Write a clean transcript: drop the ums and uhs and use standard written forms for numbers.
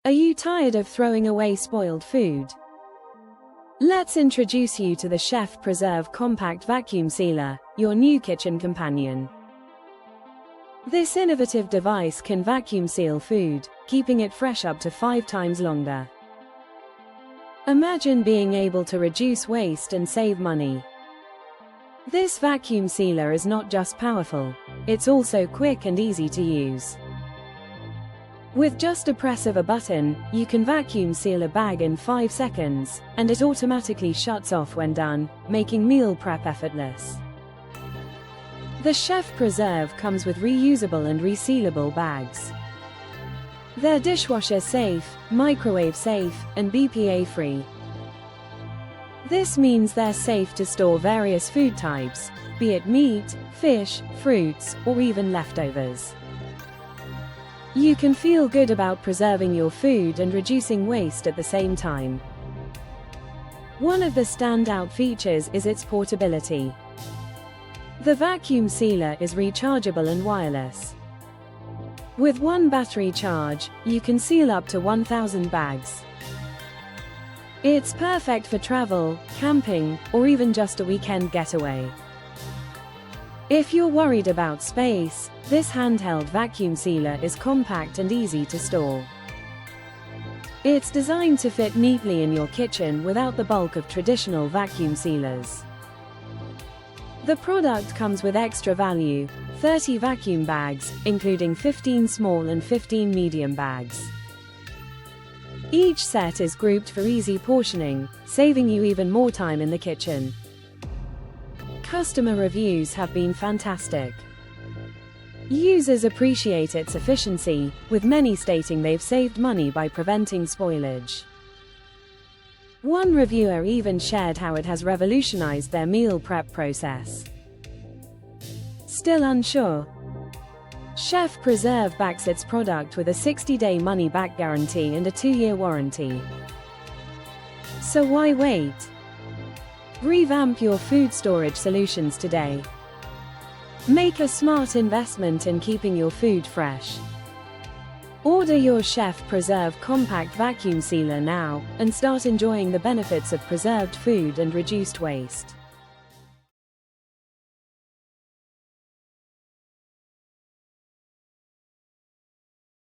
Are you tired of throwing away spoiled food? Let's introduce you to the Chef Preserve Compact Vacuum Sealer, your new kitchen companion. This innovative device can vacuum seal food, keeping it fresh up to 5 times longer. Imagine being able to reduce waste and save money. This vacuum sealer is not just powerful, it's also quick and easy to use. With just a press of a button, you can vacuum seal a bag in 5 seconds, and it automatically shuts off when done, making meal prep effortless. The Chef Preserve comes with reusable and resealable bags. They're dishwasher safe, microwave safe, and BPA free. This means they're safe to store various food types, be it meat, fish, fruits, or even leftovers. You can feel good about preserving your food and reducing waste at the same time. One of the standout features is its portability. The vacuum sealer is rechargeable and wireless. With one battery charge, you can seal up to 1,000 bags. It's perfect for travel, camping, or even just a weekend getaway. If you're worried about space, this handheld vacuum sealer is compact and easy to store. It's designed to fit neatly in your kitchen without the bulk of traditional vacuum sealers. The product comes with extra value, 30 vacuum bags, including 15 small and 15 medium bags. Each set is grouped for easy portioning, saving you even more time in the kitchen. Customer reviews have been fantastic. Users appreciate its efficiency, with many stating they've saved money by preventing spoilage. One reviewer even shared how it has revolutionized their meal prep process. Still unsure? Chef Preserve backs its product with a 60-day money-back guarantee and a 2-year warranty. So why wait? Revamp your food storage solutions today. Make a smart investment in keeping your food fresh. Order your Chef Preserve Compact Vacuum Sealer now, and start enjoying the benefits of preserved food and reduced waste.